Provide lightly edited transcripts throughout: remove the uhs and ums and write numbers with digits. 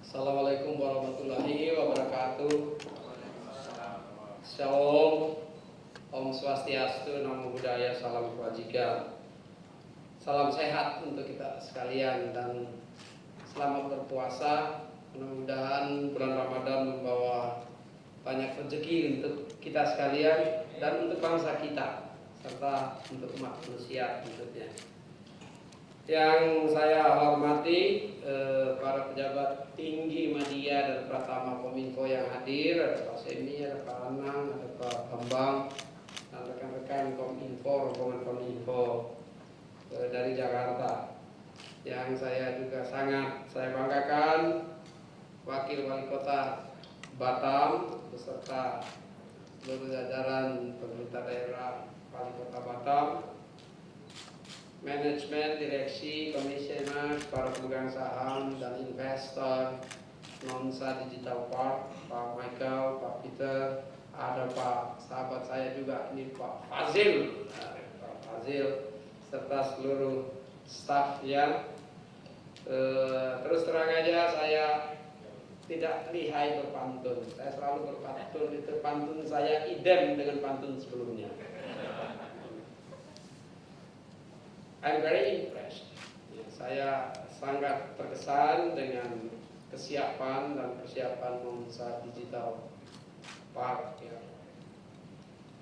Assalamualaikum warahmatullahi wabarakatuh. Shalom, Om Swastiastu, Namo Buddhaya, Salam Kebajikan. Salam sehat untuk kita sekalian dan selamat berpuasa. Mudah-mudahan bulan Ramadan membawa banyak rezeki untuk kita sekalian dan untuk bangsa kita serta untuk umat manusia tentunya. Yang saya hormati para pejabat tinggi media dan Pratama Kominfo yang hadir, ada Pak Semi, ada Pak Anang, ada Pak Bambang, dan rekan-rekan Kominfo, rombongan Kominfo dari Jakarta. Yang saya juga sangat saya banggakan, Wakil Wali Kota Batam beserta seluruh jajaran pemerintah daerah Wali Kota Batam, manajemen, direksi, komisioner, para pemegang saham dan investor Nonsa Digital Park, Pak Michael, Pak Peter, ada Pak sahabat saya juga ini Pak Fazil, serta seluruh staf yang terus terang aja saya tidak lihai berpantun. Saya selalu berpantun, itu pantun saya idem dengan pantun sebelumnya. I'm very impressed. Ya, saya sangat terkesan dengan kesiapan dan persiapan Nonsa Digital Park. Ya.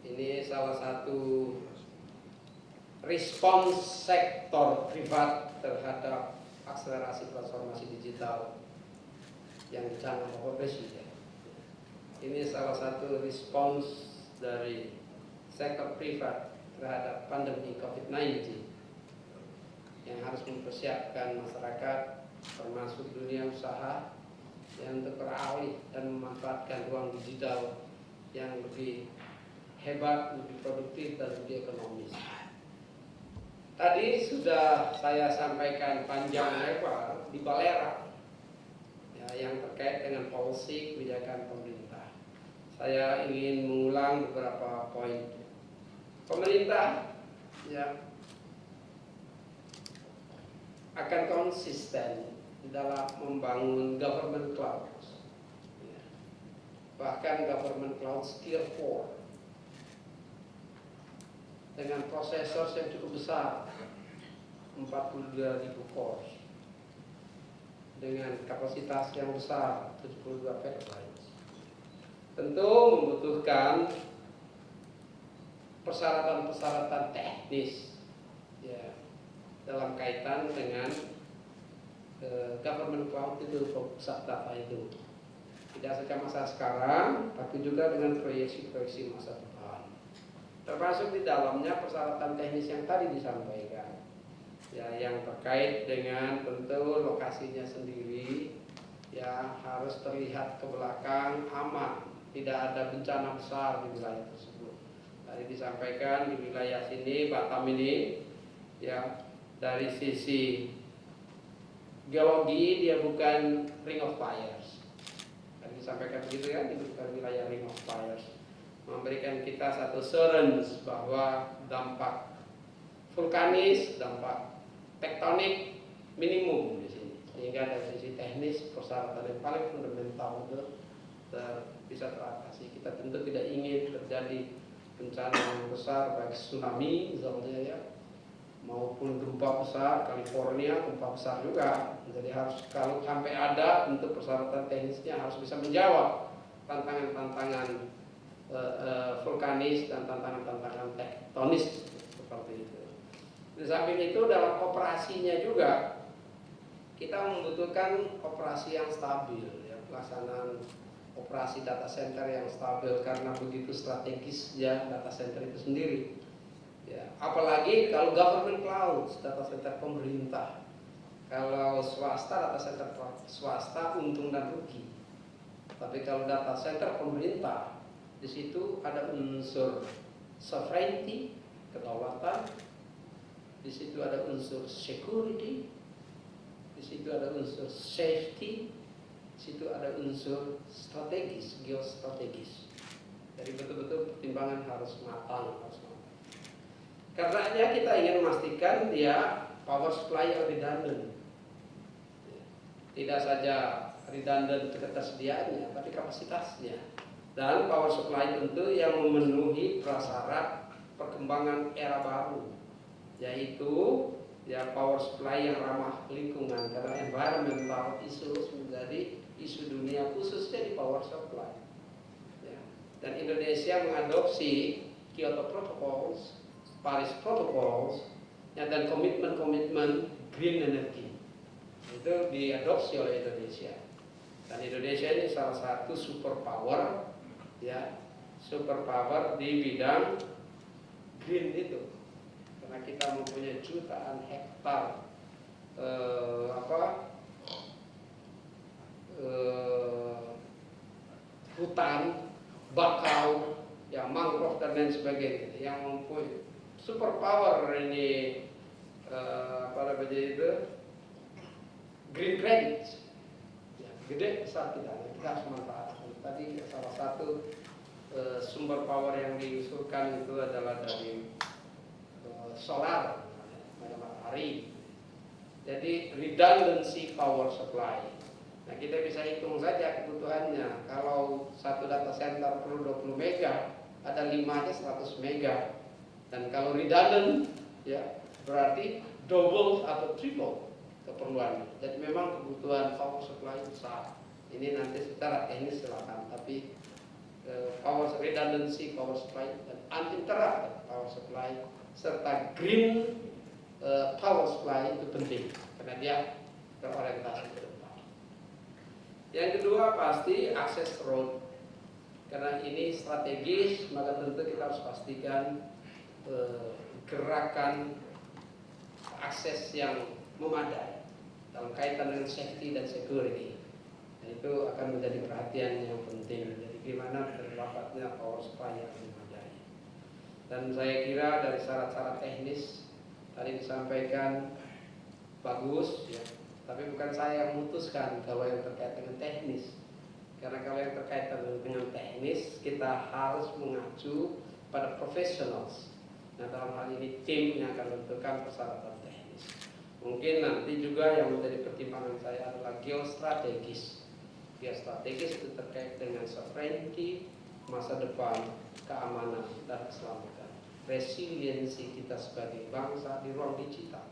Ini salah satu respons sektor privat terhadap akselerasi transformasi digital yang dicanangkan Bapak Presiden. Ini salah satu respons dari sektor privat terhadap pandemi COVID-19 yang harus mempersiapkan masyarakat termasuk dunia usaha yang untuk beralih dan memanfaatkan ruang digital yang lebih hebat, lebih produktif dan lebih ekonomis. Tadi sudah saya sampaikan panjang lebar di Balera ya, yang terkait dengan policy kebijakan pemerintah. Saya ingin mengulang beberapa poin. Pemerintah ya akan konsisten dalam membangun government cloud, bahkan government cloud tier 4 dengan prosesor yang cukup besar 42.000 cores dengan kapasitas yang besar 72 petabyte. Tentu membutuhkan persyaratan-persyaratan teknis ya dalam kaitan dengan government cloud itu, pusat data itu tidak saja masa sekarang tapi juga dengan proyeksi-proyeksi masa depan, termasuk di dalamnya persyaratan teknis yang tadi disampaikan ya, yang terkait dengan tentu lokasinya sendiri ya harus terlihat ke belakang aman, tidak ada bencana besar di wilayah tersebut. Tadi disampaikan di wilayah sini Batam ini ya dari sisi geologi dia bukan ring of fires. Tadi disampaikan begitu ya, ini bukan wilayah ring of fires. Memberikan kita satu assurance bahwa dampak vulkanis, dampak tektonik minimum di sini. Sehingga dari sisi teknis persyaratan yang paling fundamental itu bisa teratasi. Kita tentu tidak ingin terjadi bencana yang besar baik tsunami misalnya ya, maupun gempa besar, California gempa besar juga. Jadi harus kalau sampai ada untuk persyaratan teknisnya harus bisa menjawab tantangan-tantangan vulkanis dan tantangan-tantangan tektonis seperti itu. Di samping itu dalam operasinya juga kita membutuhkan operasi yang stabil ya, pelaksanaan operasi data center yang stabil karena begitu strategis ya data center itu sendiri. Ya, apalagi kalau government cloud, data center pemerintah. Kalau swasta, data center swasta untung dan rugi. Tapi kalau data center pemerintah, di situ ada unsur sovereignty, kedaulatan. Di situ ada unsur security. Di situ ada unsur safety. Di situ ada unsur strategis, geostrategis. Jadi betul-betul pertimbangan harus matang, Karenanya kita ingin memastikan dia power supply yang redundant. Tidak saja redundant ketersediaannya, tapi kapasitasnya. Dan power supply tentu yang memenuhi prasyarat perkembangan era baru, yaitu ya power supply yang ramah lingkungan, karena environmental issues menjadi isu dunia khususnya di power supply. Ya. Dan Indonesia mengadopsi Kyoto Protocols, Paris Protocols, ya, dan komitmen-komitmen green energy itu diadopsi oleh Indonesia. Dan Indonesia ini salah satu superpower, ya, superpower di bidang green itu, karena kita mempunyai jutaan hektar hutan bakau, ya, mangrove dan lain sebagainya, yang mempunyai superpower ini green credit, ya, gede besar kita harus manfaatkan. Tadi salah satu sumber power yang diusulkan itu adalah dari solar, matahari. Jadi redundancy power supply. Nah, kita bisa hitung saja kebutuhannya. Kalau satu data center perlu 20 mega, ada 5 aja 100 mega. Dan kalau redundant, ya, berarti double atau triple keperluannya. Jadi memang kebutuhan power supply besar. Ini nanti secara teknis silakan, tapi power redundancy power supply dan uninterrupted power supply serta green power supply itu penting karena dia terorientasi ke depan. Yang kedua pasti akses road, karena ini strategis, maka tentu kita harus pastikan gerakan akses yang memadai dalam kaitan dengan safety dan security. Dan itu akan menjadi perhatian yang penting. Jadi gimana terdapatnya power supply yang memadai. Dan saya kira dari syarat-syarat teknis tadi disampaikan bagus, ya. Tapi bukan saya yang memutuskan kalau yang terkait dengan teknis. Karena kalau yang terkait dengan teknis kita harus mengacu pada professionals. Nah, dalam hal ini tim yang akan menentukan persyaratan teknis. Mungkin nanti juga yang menjadi pertimbangan saya adalah geostrategis. Geostrategis itu terkait dengan sovereignty, masa depan, keamanan, dan keselamatan. Resiliensi kita sebagai bangsa di ruang digital,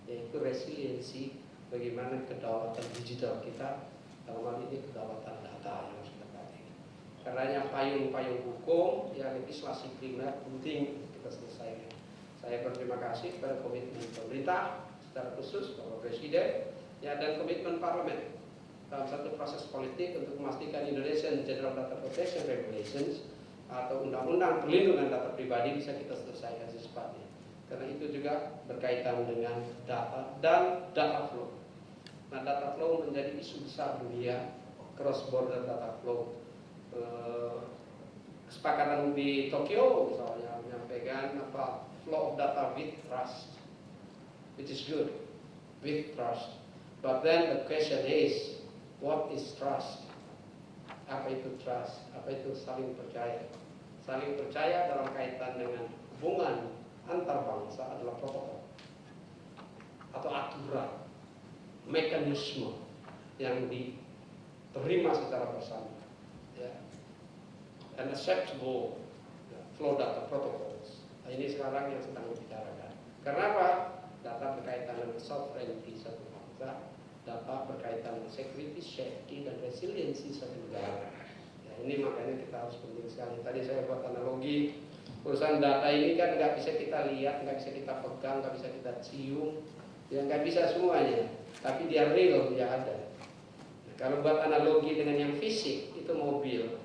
yaitu resiliensi bagaimana kedaulatan digital kita, dalam hal ini kedaulatan data yang harus kita perhatikan. Karena yang payung-payung hukum, ya, legislasi primer penting kita selesaikan. Saya berterima kasih kepada komitmen pemerintah secara khusus Bapak Presiden, ya, dan komitmen parlemen dalam satu proses politik untuk memastikan Indonesian General Data Protection Regulations atau Undang-Undang Perlindungan Data Pribadi bisa kita selesaikan secepatnya. Karena itu juga berkaitan dengan data dan data flow. Nah, data flow menjadi isu besar dunia, cross border data flow. Kesepakatan di Tokyo misalnya menyampaikan flow of data with trust, which is good, with trust. But then the question is, what is trust? Apa itu trust? Apa itu saling percaya? Saling percaya dalam kaitan dengan hubungan antar bangsa adalah protokol atau aturan, mekanisme yang diterima secara bersama, ya, and acceptable flow data protocols. Nah, ini sekarang yang sedang dibicarakan. Karena apa? Data berkaitan dengan sovereignty satu bangsa, data berkaitan dengan security, safety, dan resiliensi satu negara. Ya, ini makanya kita harus penting sekali. Tadi saya buat analogi, urusan data ini kan nggak bisa kita lihat, nggak bisa kita pegang, nggak bisa kita cium, ya nggak bisa semuanya. Tapi dia real, dia ada. Nah, kalau buat analogi dengan yang fisik, itu mobil.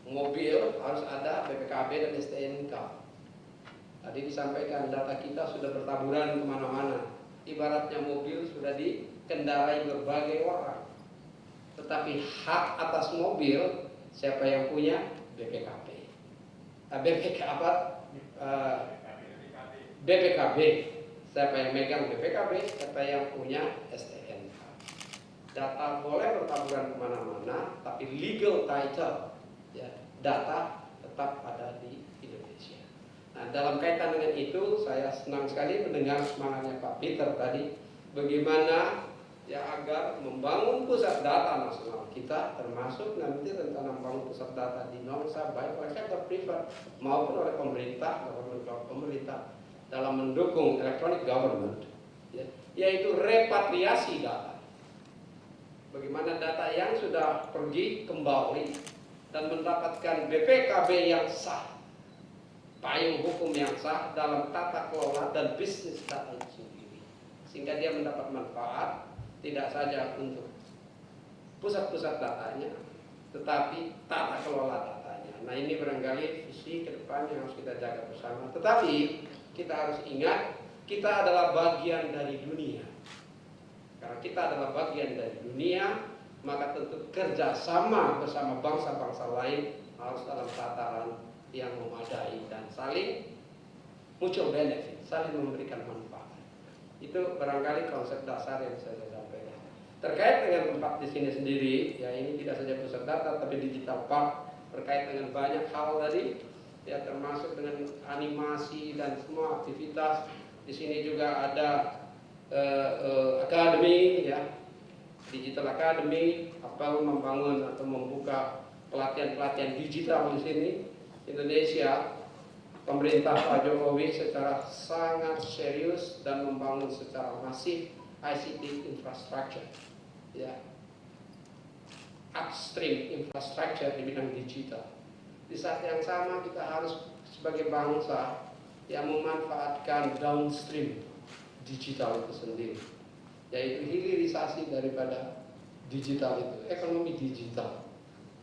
Mobil harus ada BPKB dan STNK. Tadi disampaikan data kita sudah bertaburan kemana-mana. Ibaratnya mobil sudah dikendarai berbagai orang. Tetapi hak atas mobil siapa yang punya? BPKB. BPKB. Siapa yang megang BPKB? Siapa yang punya STNK. Data boleh bertaburan kemana-mana, tapi legal title, ya, data tetap ada di Indonesia. Nah, dalam kaitan dengan itu, saya senang sekali mendengar semangatnya Pak Peter tadi, bagaimana ya agar membangun pusat data nasional kita, termasuk nanti rencana membangun pusat data di Indonesia baik oleh sektor privat maupun oleh pemerintah dalam mendukung electronic government, ya, yaitu repatriasi data. Bagaimana data yang sudah pergi kembali dan mendapatkan BPKB yang sah, payung hukum yang sah dalam tata kelola dan bisnis data itu sendiri, sehingga dia mendapat manfaat tidak saja untuk pusat-pusat datanya, tetapi tata kelola datanya. Nah, ini barangkali visi ke depan yang harus kita jaga bersama. Tetapi kita harus ingat, kita adalah bagian dari dunia. Karena kita adalah bagian dari dunia, maka tentu kerjasama bersama bangsa-bangsa lain harus dalam tataran yang memadai dan saling mutual benefit, saling memberikan manfaat. Itu barangkali konsep dasar yang saya sampaikan. Terkait dengan tempat di sini sendiri, ya ini tidak saja pusat data, tapi digital park terkait dengan banyak hal tadi, ya termasuk dengan animasi dan semua aktivitas. Di sini juga ada akademi, ya digital academy, apa membangun atau membuka pelatihan-pelatihan digital di sini. Indonesia, pemerintah Pak Jokowi secara sangat serius dan membangun secara masif ICT infrastructure, ya, upstream infrastructure di bidang digital. Di saat yang sama kita harus sebagai bangsa yang memanfaatkan downstream digital itu sendiri, yaitu hilirisasi daripada digital itu, ekonomi digital.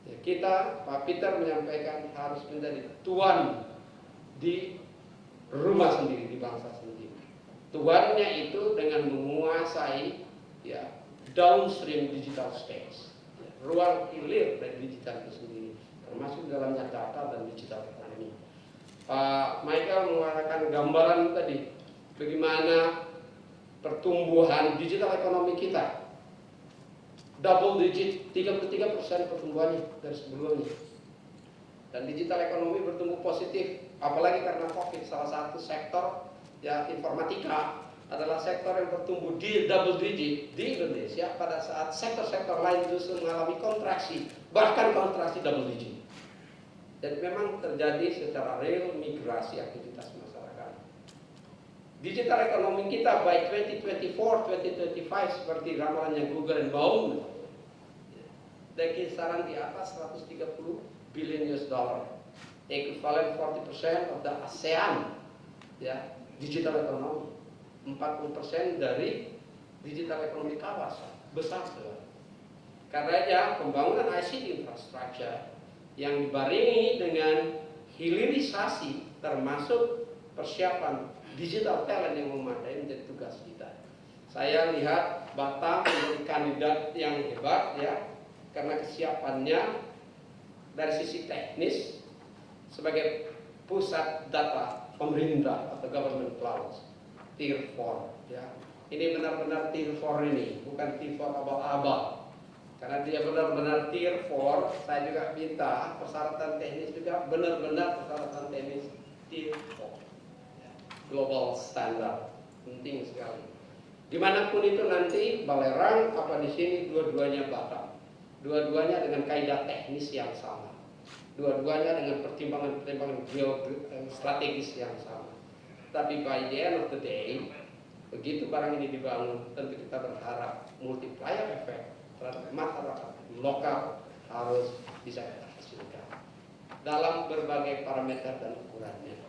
Ya, kita, Pak Peter menyampaikan harus menjadi tuan di rumah sendiri, di bangsa sendiri. Tuannya itu dengan menguasai, ya, downstream digital space, ya, ruang hilir dari digital itu sendiri, termasuk dalamnya data dan digital economy. Pak Michael mengeluarkan gambaran tadi bagaimana pertumbuhan digital ekonomi kita double digit, 33% pertumbuhannya dari sebelumnya. Dan digital ekonomi bertumbuh positif, apalagi karena COVID. Salah satu sektor, ya, informatika adalah sektor yang bertumbuh di double digit di Indonesia pada saat sektor-sektor lain justru mengalami kontraksi, bahkan kontraksi double digit. Dan memang terjadi secara real migrasi aktivitas masyarakat. Digital ekonomi kita by 2024-2025 seperti ramalannya Google dan Baum, dari kisaran di atas 130 billion US dollar, equivalent 40% of the ASEAN, ya, digital ekonomi, 40% dari digital ekonomi kawasan besar sekali. Karenanya pembangunan ICT infrastructure yang dibarengi dengan hilirisasi termasuk persiapan digital talent yang memadai menjadi tugas kita. Saya lihat Batam menjadi kandidat yang hebat, ya, karena kesiapannya dari sisi teknis sebagai pusat data pemerintah atau government cloud tier 4, ya. Ini benar-benar tier 4 ini, bukan tier 4 abal-abal. Karena dia benar-benar tier 4, saya juga minta persyaratan teknis juga benar-benar persyaratan teknis tier 4, ya. Global standard, penting sekali. Dimanapun itu nanti, Balerang apa di sini, dua-duanya Batam. Dua-duanya dengan kaidah teknis yang sama, dua-duanya dengan pertimbangan-pertimbangan strategis yang sama. Tapi by the end of the day, begitu barang ini dibangun, tentu kita berharap multiplier effect terhadap masyarakat lokal harus bisa kita hasilkan dalam berbagai parameter dan ukurannya.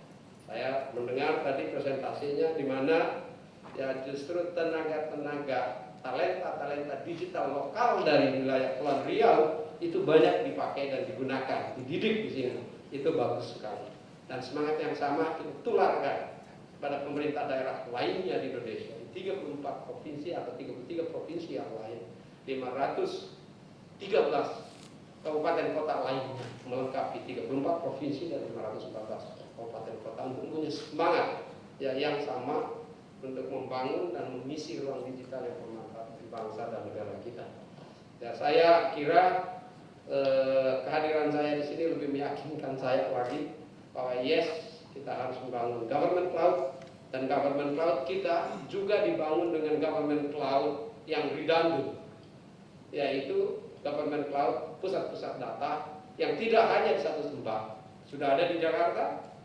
Saya mendengar tadi presentasinya di mana, ya, justru tenaga-tenaga talenta digital lokal dari wilayah Kepulauan Riau itu banyak dipakai dan digunakan, dididik di sini. Itu bagus sekali. Dan semangat yang sama kita tularkan pada pemerintah daerah lainnya di Indonesia, di 34 provinsi atau 33 provinsi yang lain, 513 kabupaten kota lainnya, melengkapi 34 provinsi dan 514 kabupaten kota untuk punya semangat, ya, yang sama untuk membangun dan mengisi ruang digital yang bermanfaat bagi bangsa dan negara kita. Ya, saya kira kehadiran saya di sini lebih meyakinkan saya lagi bahwa yes, kita harus membangun government cloud, dan government cloud kita juga dibangun dengan government cloud yang redundant, yaitu government cloud, pusat-pusat data yang tidak hanya di satu tempat. Sudah ada di Jakarta,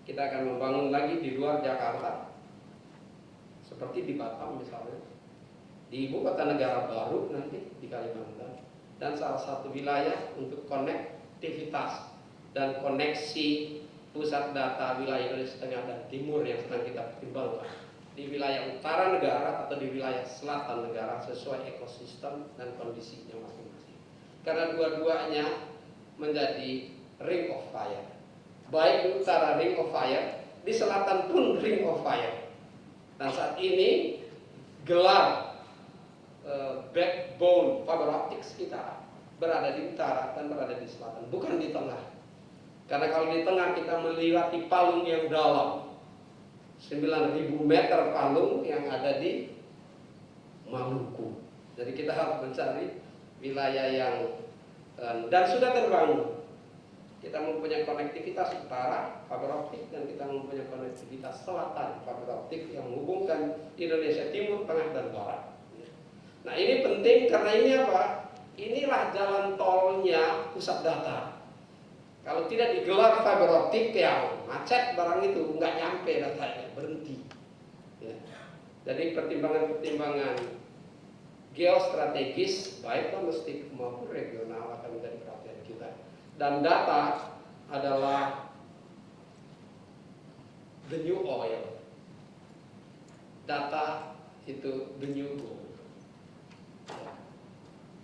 kita akan membangun lagi di luar Jakarta, seperti di Batam misalnya, di ibu kota negara baru nanti di Kalimantan, dan salah satu wilayah untuk konektivitas dan koneksi pusat data wilayah Indonesia Tengah dan Timur yang sedang kita pertimbangkan di wilayah utara negara atau di wilayah selatan negara sesuai ekosistem dan kondisinya masing-masing. Karena dua-duanya menjadi ring of fire. Baik di utara ring of fire, di selatan pun ring of fire. Dan saat ini gelar backbone fiber optics kita berada di utara dan berada di selatan, bukan di tengah. Karena kalau di tengah kita melewati palung yang dalam, 9.000 meter palung yang ada di Maluku. Jadi kita harus mencari wilayah yang dan sudah terbangun. Kita mempunyai konektivitas utara fiber optik dan kita mempunyai konektivitas selatan fiber optik yang menghubungkan Indonesia Timur, Tengah, dan Barat. Nah ini penting karena ini apa? Inilah jalan tolnya pusat data. Kalau tidak digelar fiber optik ya macet barang itu, nggak nyampe datanya, berhenti. Ya. Jadi pertimbangan-pertimbangan geostrategis baik domestik maupun regional akan menjadi perhatian kita. Dan data adalah the new oil. Data itu the new gold.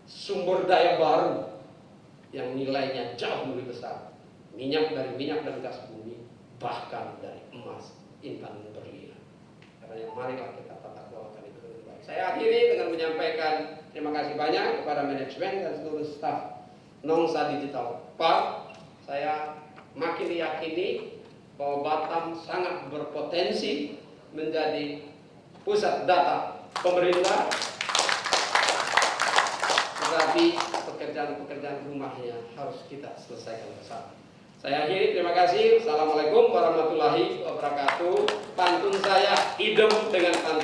Sumber daya baru yang nilainya jauh lebih besar. Minyak dari minyak dan gas bumi, bahkan dari emas, intan berlian. Karena marilah kita tata kelolakan itu dengan baik. Saya akhiri dengan menyampaikan terima kasih banyak kepada manajemen dan seluruh staf Nongsa Digital Park. Saya makin diyakini bahwa Batam sangat berpotensi menjadi pusat data pemerintah, tetapi pekerjaan-pekerjaan rumahnya harus kita selesaikan bersama. Saya akhiri, terima kasih. Assalamualaikum warahmatullahi wabarakatuh. Pantun saya idem dengan pantun